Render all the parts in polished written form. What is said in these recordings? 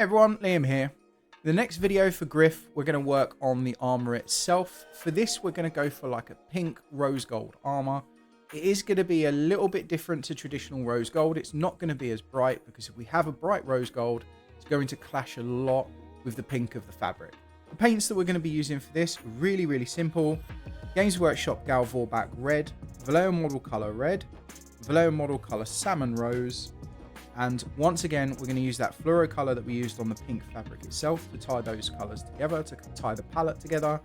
Hey everyone, Liam here. In the next video for Griff, we're going to work on the armor itself. For this, we're going to go for like a pink rose gold armor. It is going to be a little bit different to traditional rose gold. It's not going to be as bright because if we have a bright rose gold, it's going to clash a lot with the pink of the fabric. The paints that we're going to be using for this are really simple. Games Workshop Gal Vorbak Red, Vallejo Model Color Red, Vallejo Model Color Salmon Rose, and once again, we're going to use that fluoro color that we used on the pink fabric itself to tie those colors together, to tie the palette together.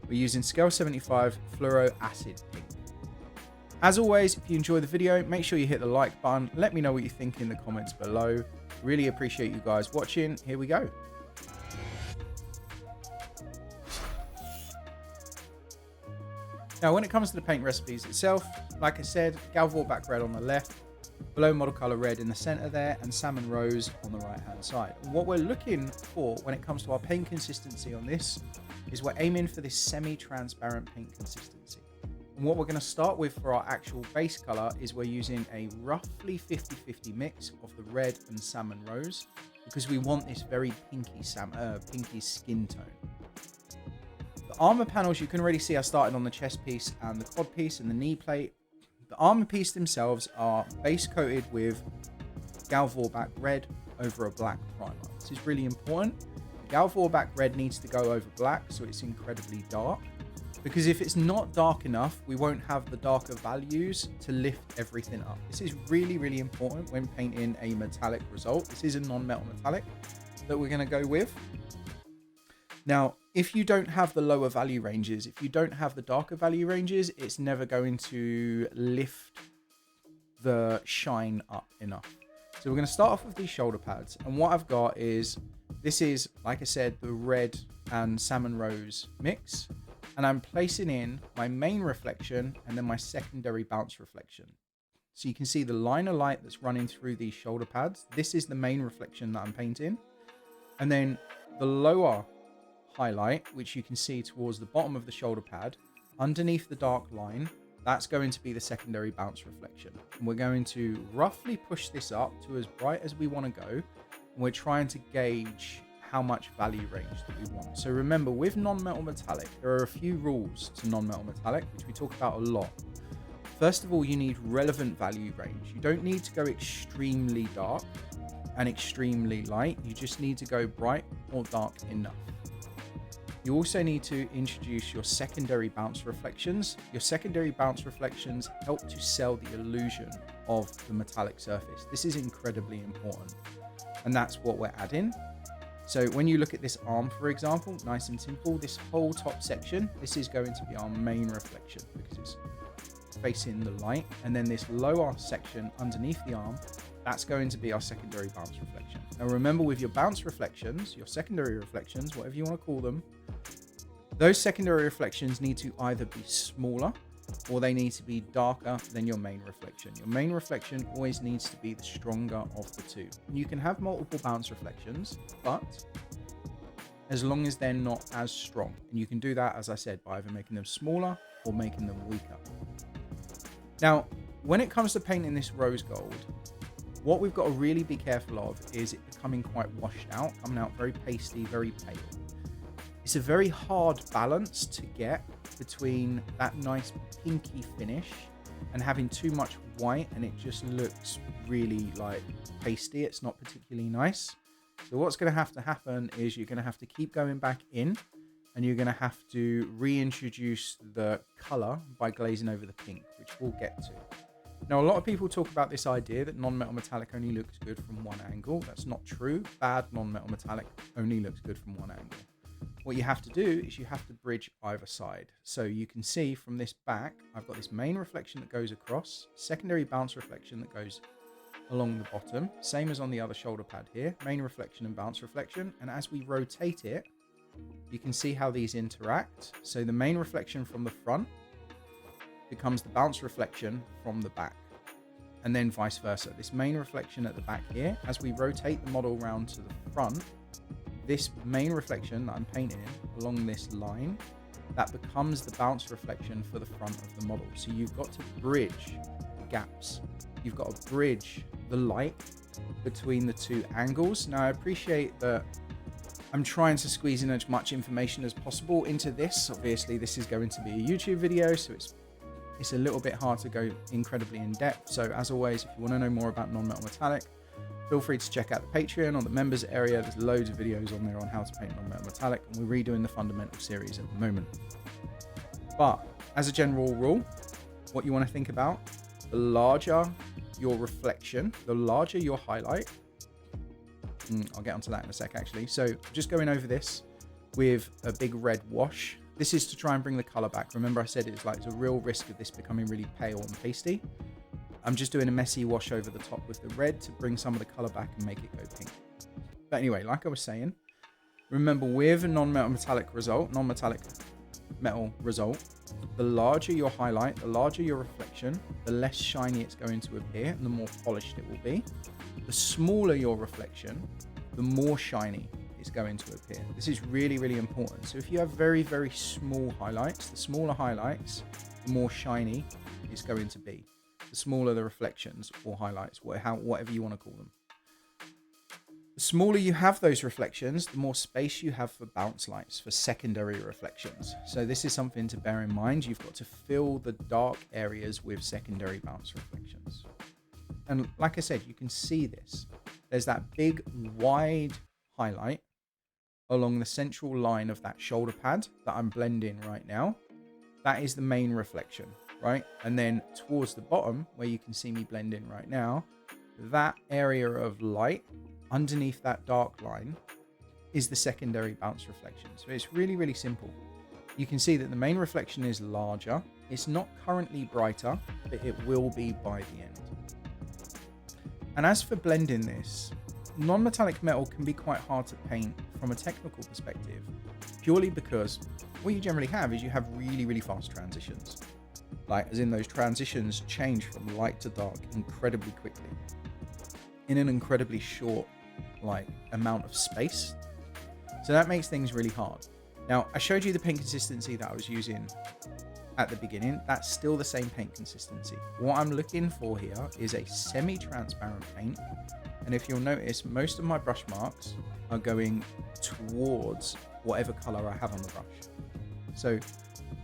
We're using Scale 75 Fluoro Acid Pink. As always, if you enjoy the video, make sure you hit the like button. Let me know what you think in the comments below. Really appreciate you guys watching. Here we go. Now, when it comes to the paint recipes itself, like I said, Gal Vorbak Red on the left, Vallejo Model Color Red in the center there, and Salmon Rose on the right hand side. And what we're looking for when it comes to our paint consistency on this is we're aiming for this semi-transparent paint consistency. And what we're going to start with for our actual base color is we're using a roughly 50-50 mix of the red and Salmon Rose because we want this very pinky skin tone. The armor panels you can already see are started on the chest piece and the quad piece and the knee plate. The armor piece themselves are base coated with Gal Vorbak Red over a black primer. This is really important. The Gal Vorbak Red needs to go over black so it's incredibly dark, because if it's not dark enough, we won't have the darker values to lift everything up. This is really important when painting a metallic result. This is a non-metal metallic that we're going to go with. Now, if you don't have the lower value ranges, if you don't have the darker value ranges, it's never going to lift the shine up enough. So we're going to start off with these shoulder pads. And what I've got is, this is, like I said, the red and Salmon Rose mix. And I'm placing in my main reflection and then my secondary bounce reflection. So you can see the line of light that's running through these shoulder pads. This is the main reflection that I'm painting. And then the lower highlight, which you can see towards the bottom of the shoulder pad underneath the dark line, that's going to be the secondary bounce reflection. And we're going to roughly push this up to as bright as we want to go, and we're trying to gauge how much value range that we want. So remember, with non-metal metallic, there are a few rules to non-metal metallic which we talk about a lot. First of all, you need relevant value range. You don't need to go extremely dark and extremely light. You just need to go bright or dark enough. You also need to introduce your secondary bounce reflections. Your secondary bounce reflections help to sell the illusion of the metallic surface. This is incredibly important, and that's what we're adding. So when you look at this arm, for example, nice and simple, this whole top section, this is going to be our main reflection because it's facing the light. And then this lower section underneath the arm, that's going to be our secondary bounce reflection. Now remember, with your bounce reflections, your secondary reflections, whatever you want to call them, those secondary reflections need to either be smaller or they need to be darker than your main reflection. Your main reflection always needs to be the stronger of the two. And you can have multiple bounce reflections, but as long as they're not as strong. And you can do that, as I said, by either making them smaller or making them weaker. Now, when it comes to painting this rose gold, what we've got to really be careful of is it becoming quite washed out, coming out very pasty, very pale. It's a very hard balance to get between that nice pinky finish and having too much white and it just looks really like pasty. It's not particularly nice. So what's going to have to happen is you're going to have to keep going back in and you're going to have to reintroduce the color by glazing over the pink, which we'll get to. Now, a lot of people talk about this idea that non-metal metallic only looks good from one angle. That's not true. Bad non-metal metallic only looks good from one angle. What you have to do is you have to bridge either side. So you can see from this back, I've got this main reflection that goes across, secondary bounce reflection that goes along the bottom, same as on the other shoulder pad here, main reflection and bounce reflection. And as we rotate it, you can see how these interact. So the main reflection from the front becomes the bounce reflection from the back, and then vice versa. This main reflection at the back here, as we rotate the model round to the front, this main reflection that I'm painting along this line, that becomes the bounce reflection for the front of the model. So you've got to bridge the gaps. You've got to bridge the light between the two angles. Now I appreciate that I'm trying to squeeze in as much information as possible into this. Obviously this is going to be a YouTube video, so it's a little bit hard to go incredibly in depth. So as always, if you want to know more about non-metal metallic, feel free to check out the Patreon or the members area. There's loads of videos on there on how to paint non-metal metallic, and we're redoing the fundamental series at the moment. But as a general rule, what you want to think about, the larger your reflection, the larger your highlight. I'll get onto that in a sec actually. So just going over this with a big red wash. This is to try and bring the color back. Remember I said it's a real risk of this becoming really pale and pasty. I'm just doing a messy wash over the top with the red to bring some of the color back and make it go pink. But anyway, like I was saying, remember with a non-metal metallic result, non-metallic metal result, the larger your highlight, the larger your reflection, the less shiny it's going to appear and the more polished it will be. The smaller your reflection, the more shiny it's going to appear. This is really, really important. So if you have very, very small highlights, the smaller highlights, the more shiny it's going to be. The smaller the reflections or highlights, whatever you want to call them. The smaller you have those reflections, the more space you have for bounce lights, for secondary reflections. So this is something to bear in mind. You've got to fill the dark areas with secondary bounce reflections. And like I said, you can see this. There's that big wide highlight along the central line of that shoulder pad that I'm blending right now. That is the main reflection, right? And then towards the bottom where you can see me blend in right now, that area of light underneath that dark line is the secondary bounce reflection. So it's really, really simple. You can see that the main reflection is larger. It's not currently brighter, but it will be by the end. And as for blending this, non-metallic metal can be quite hard to paint from a technical perspective, purely because what you generally have is you have really, really fast transitions. Like, as in those transitions change from light to dark incredibly quickly in an incredibly short amount of space. So that makes things really hard. Now, I showed you the paint consistency that I was using at the beginning. That's still the same paint consistency. What I'm looking for here is a semi-transparent paint. And if you'll notice, most of my brush marks are going towards whatever color I have on the brush. So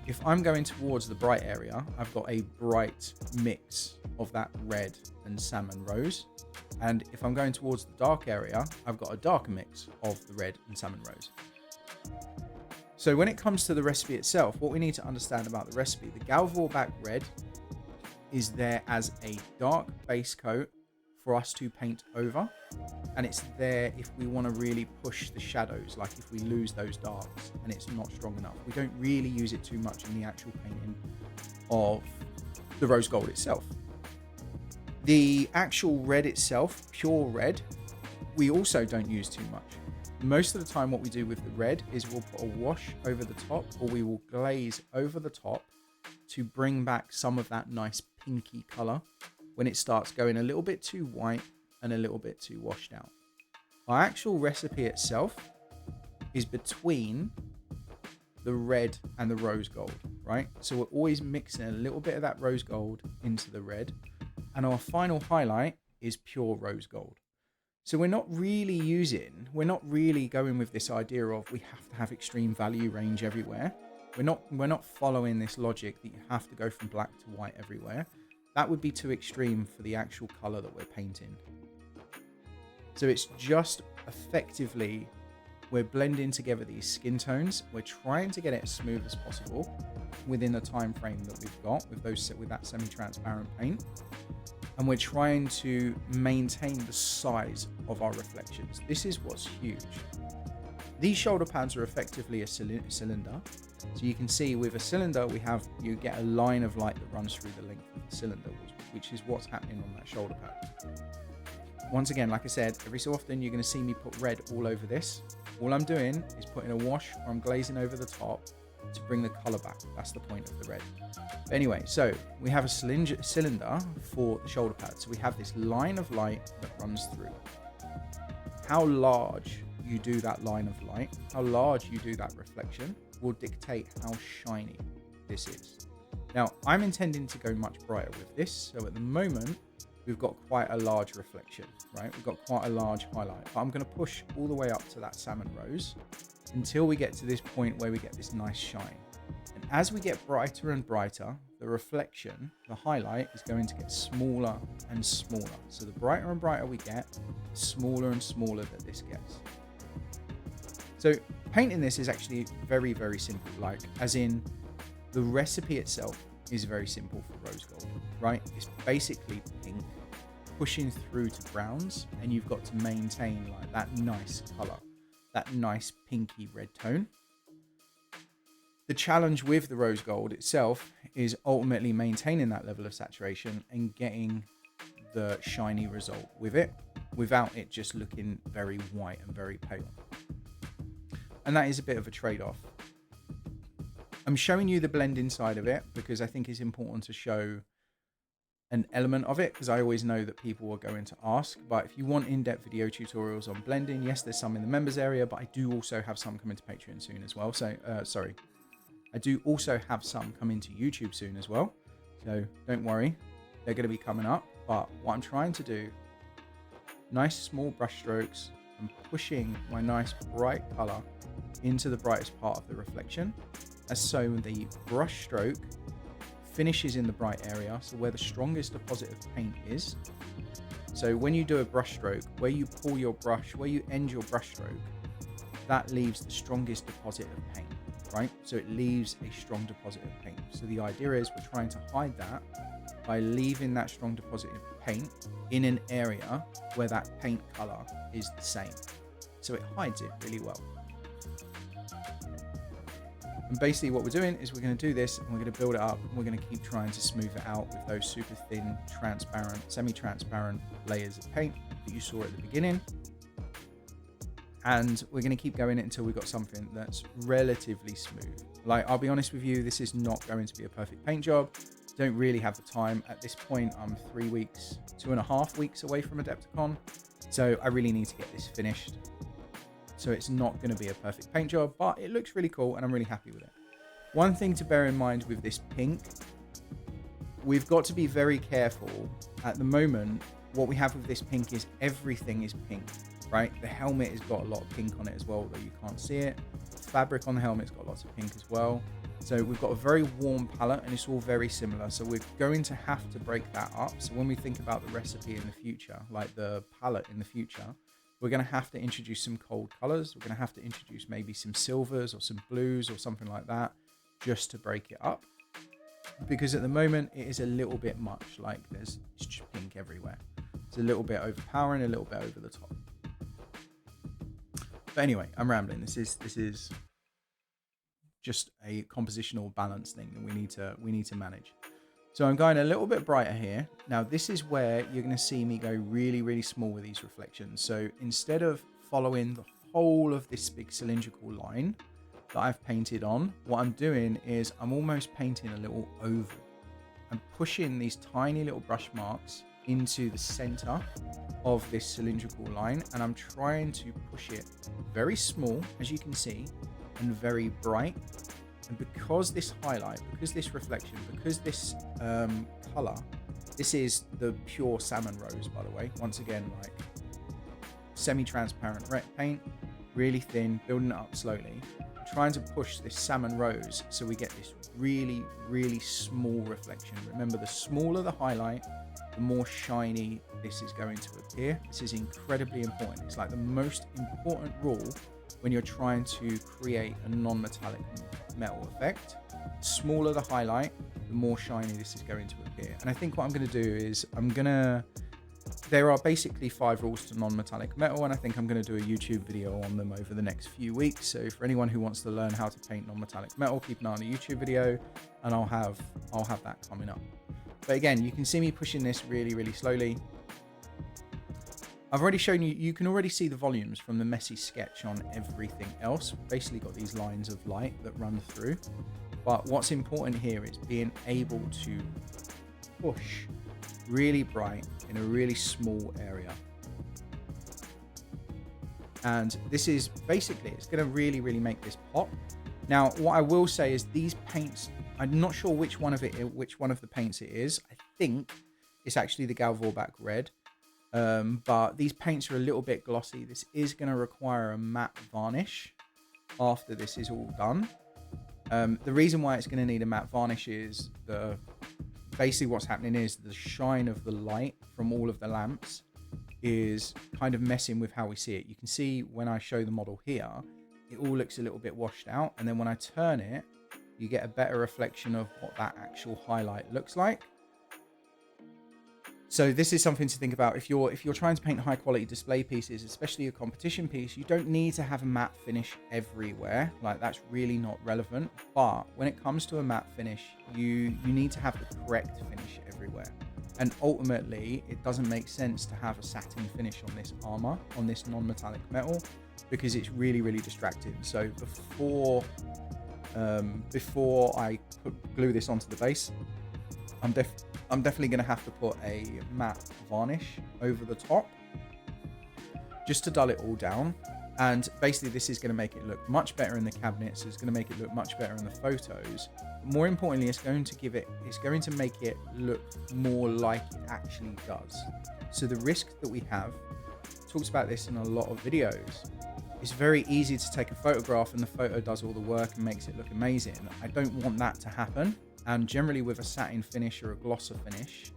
if I'm going towards the bright area, I've got a bright mix of that red and salmon rose. And if I'm going towards the dark area, I've got a darker mix of the red and salmon rose. So when it comes to the recipe itself, what we need to understand about the recipe, the Gal Vorbak Red is there as a dark base coat for us to paint over. And it's there if we want to really push the shadows, like if we lose those darks and it's not strong enough. We don't really use it too much in the actual painting of the rose gold itself. The actual red itself, pure red, we also don't use too much. Most of the time what we do with the red is we'll put a wash over the top, or we will glaze over the top to bring back some of that nice pinky color when it starts going a little bit too white and a little bit too washed out. Our actual recipe itself is between the red and the rose gold, right? So we're always mixing a little bit of that rose gold into the red, and our final highlight is pure rose gold. So we're not really going with this idea of we have to have extreme value range everywhere. We're not following this logic that you have to go from black to white everywhere. That would be too extreme for the actual color that we're painting. So it's just effectively, we're blending together these skin tones. We're trying to get it as smooth as possible within the time frame that we've got with that semi-transparent paint. And we're trying to maintain the size of our reflections. This is what's huge. These shoulder pads are effectively a cylinder. So you can see with a cylinder, you get a line of light that runs through the length of the cylinder, which is what's happening on that shoulder pad. Once again, like I said, every so often you're going to see me put red all over this. All I'm doing is putting a wash or I'm glazing over the top to bring the color back. That's the point of the red. But anyway, so we have a cylinder for the shoulder pad. So we have this line of light that runs through. How large you do that line of light, how large you do that reflection, will dictate how shiny this is. Now, I'm intending to go much brighter with this. So at the moment, we've got quite a large reflection, right? We've got quite a large highlight, but I'm going to push all the way up to that Salmon Rose until we get to this point where we get this nice shine. And as we get brighter and brighter, the reflection, the highlight, is going to get smaller and smaller. So the brighter and brighter we get, the smaller and smaller that this gets. So painting this is actually very, very simple. Like, as in, the recipe itself is very simple for rose gold, right? It's basically pink pushing through to browns, and you've got to maintain like that nice color, that nice pinky red tone. The challenge with the rose gold itself is ultimately maintaining that level of saturation and getting the shiny result with it without it just looking very white and very pale. And that is a bit of a trade-off. I'm showing you the blending side of it because I think it's important to show an element of it, because I always know that people are going to ask. But if you want in-depth video tutorials on blending, yes, there's some in the members area, but I do also have some coming to Patreon soon as well. So, I do also have some coming to YouTube soon as well. So don't worry, they're going to be coming up. But what I'm trying to do, nice small brush strokes and pushing my nice bright color into the brightest part of the reflection. As so the brush stroke finishes in the bright area, so where the strongest deposit of paint is. So when you do a brush stroke, where you pull your brush, where you end your brush stroke, that leaves the strongest deposit of paint, right? So it leaves a strong deposit of paint. So the idea is we're trying to hide that by leaving that strong deposit of paint in an area where that paint color is the same. So it hides it really well. And basically what we're doing is we're going to do this and we're going to build it up, and we're going to keep trying to smooth it out with those super thin, transparent, semi-transparent layers of paint that you saw at the beginning. And we're going to keep going until we've got something that's relatively smooth. Like, I'll be honest with you, this is not going to be a perfect paint job. Don't really have the time. At this point, I'm 3 weeks, 2.5 weeks away from Adepticon. So I really need to get this finished. So it's not going to be a perfect paint job, but it looks really cool and I'm really happy with it. One thing to bear in mind with this pink, we've got to be very careful. At the moment, what we have with this pink is everything is pink, right? The helmet has got a lot of pink on it as well, though you can't see it. The fabric on the helmet's got lots of pink as well. So we've got a very warm palette and it's all very similar. So we're going to have to break that up. So when we think about the recipe in the future, like the palette in the future, we're going to have to introduce some cold colors. We're going to have to introduce maybe some silvers or some blues or something like that just to break it up. Because at the moment it is a little bit much, like it's just pink everywhere. It's a little bit overpowering, a little bit over the top. But anyway, I'm rambling. This is just a compositional balance thing that we need to manage. So I'm going a little bit brighter here. Now this is where you're going to see me go really, really small with these reflections. So instead of following the whole of this big cylindrical line that I've painted on, what I'm doing is I'm almost painting a little oval. I'm pushing these tiny little brush marks into the center of this cylindrical line, and I'm trying to push it very small, as you can see, and very bright. And because this highlight, because this reflection, because this color, this is the pure Salmon Rose, by the way. Once again, like semi-transparent red paint, really thin, building it up slowly. I'm trying to push this Salmon Rose so we get this really, really small reflection. Remember, the smaller the highlight, the more shiny this is going to appear. This is incredibly important. It's like the most important rule when you're trying to create a non-metallic metal effect. The smaller the highlight, the more shiny this is going to appear. And I think what I'm going to do is there are basically 5 rules to non-metallic metal, and I think I'm going to do a YouTube video on them over the next few weeks. So for anyone who wants to learn how to paint non-metallic metal, keep an eye on the YouTube video, and I'll have that coming up. But again, you can see me pushing this really, really slowly. I've already shown you, you can already see the volumes from the messy sketch on everything else. Basically got these lines of light that run through. But what's important here is being able to push really bright in a really small area. And this is basically, it's going to really, really make this pop. Now, what I will say is these paints, I'm not sure which one of the paints it is. I think It's actually the Gal Vorbak Red. But these paints are a little bit glossy. This is going to require a matte varnish after this is all done. The reason why it's going to need a matte varnish is basically what's happening is the shine of the light from all of the lamps is kind of messing with how we see it. You can see when I show the model here, it all looks a little bit washed out, and then when I turn it, you get a better reflection of what that actual highlight looks like. So this is something to think about if you're trying to paint high quality display pieces, especially a competition piece. You don't need to have a matte finish everywhere. Like, that's really not relevant. But when it comes to a matte finish, you need to have the correct finish everywhere. And ultimately, it doesn't make sense to have a satin finish on this armor, on this non-metallic metal, because it's really, really distracting. So before I glue this onto the base, I'm definitely going to have to put a matte varnish over the top just to dull it all down. And basically this is going to make it look much better in the cabinets. It's going to make it look much better in the photos. But more importantly, it's going to make it look more like it actually does. So the risk that we have, talks about this in a lot of videos, it's very easy to take a photograph and the photo does all the work and makes it look amazing. I don't want that to happen. And generally with a satin finish or a glosser finish,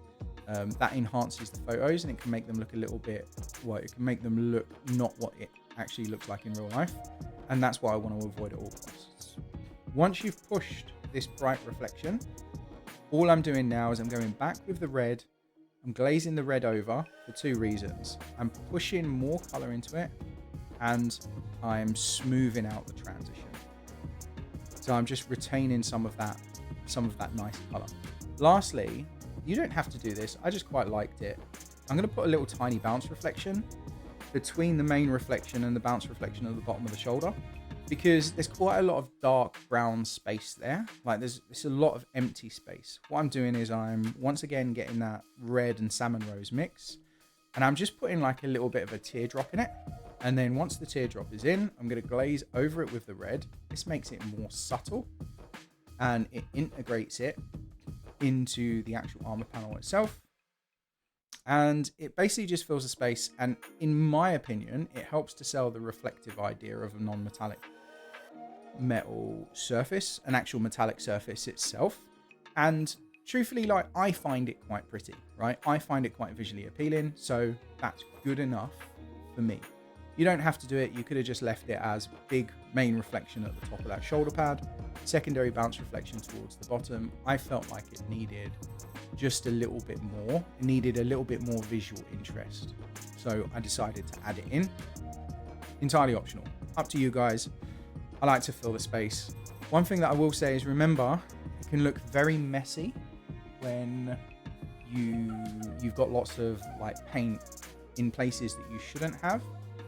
that enhances the photos and it can make them look a little bit, well, it can make them look not what it actually looks like in real life. And that's why I want to avoid at all costs. Once you've pushed this bright reflection, all I'm doing now is I'm going back with the red. I'm glazing the red over for two reasons. I'm pushing more color into it and I'm smoothing out the transition. So I'm just retaining some of that nice color. Lastly, you don't have to do this. I just quite liked it. I'm going to put a little tiny bounce reflection between the main reflection and the bounce reflection at the bottom of the shoulder, because there's quite a lot of dark brown space there. Like there's a lot of empty space. What I'm doing is I'm once again getting that red and salmon rose mix, and I'm just putting like a little bit of a teardrop in it. And then once the teardrop is in, I'm going to glaze over it with the red. This makes it more subtle and it integrates it into the actual armor panel itself. And it basically just fills the space. And in my opinion, it helps to sell the reflective idea of a non-metallic metal surface, an actual metallic surface itself. And truthfully, like, I find it quite pretty, right? I find it quite visually appealing. So that's good enough for me. You don't have to do it. You could have just left it as big main reflection at the top of that shoulder pad, secondary bounce reflection towards the bottom. I felt like it needed just a little bit more. It needed a little bit more visual interest. So I decided to add it in. Entirely optional. Up to you guys. I like to fill the space. One thing that I will say is, remember, it can look very messy when you've got lots of like paint in places that you shouldn't have.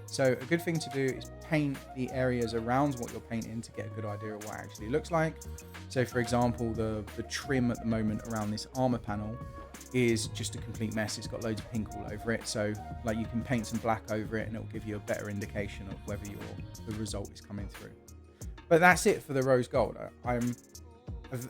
So a good thing to do is paint the areas around what you're painting to get a good idea of what it actually looks like. So for example, the trim at the moment around this armor panel is just a complete mess. It's got loads of pink all over it. So like you can paint some black over it and it'll give you a better indication of whether the result is coming through. But that's it for the rose gold. I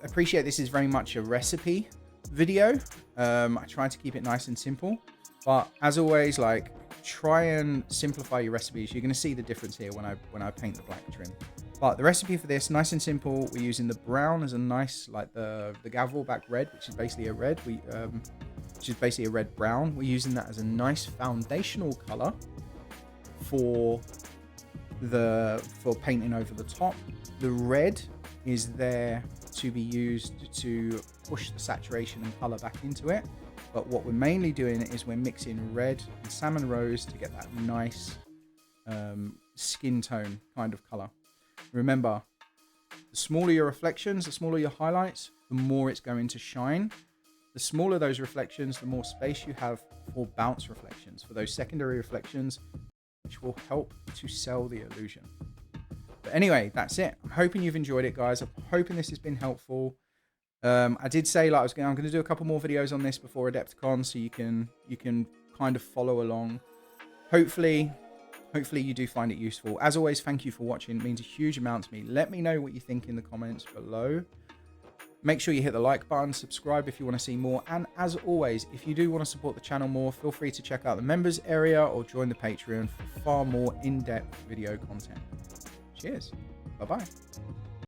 appreciate this is very much a recipe video. I try to keep it nice and simple, but as always, like, try and simplify your recipes. You're going to see the difference here when I paint the black trim. But the recipe for this, nice and simple. We're using the brown as a nice, like the Gal Vorbak Red, which is basically a red. Which is basically a red brown. We're using that as a nice foundational color for painting over the top. The red is there to be used to push the saturation and color back into it. But what we're mainly doing is we're mixing red and salmon rose to get that nice skin tone kind of color. Remember, the smaller your reflections, the smaller your highlights, the more it's going to shine. The smaller those reflections, the more space you have for bounce reflections, for those secondary reflections, which will help to sell the illusion. But anyway, that's it. I'm hoping you've enjoyed it, guys. I'm hoping this has been helpful. I did say, like, I'm going to do a couple more videos on this before Adepticon, so you can kind of follow along. Hopefully you do find it useful. As always, thank you for watching. It means a huge amount to me. Let me know what you think in the comments below. Make sure you hit the like button, subscribe if you want to see more, and as always, if you do want to support the channel more, feel free to check out the members area or join the Patreon for far more in-depth video content. Cheers. Bye-bye.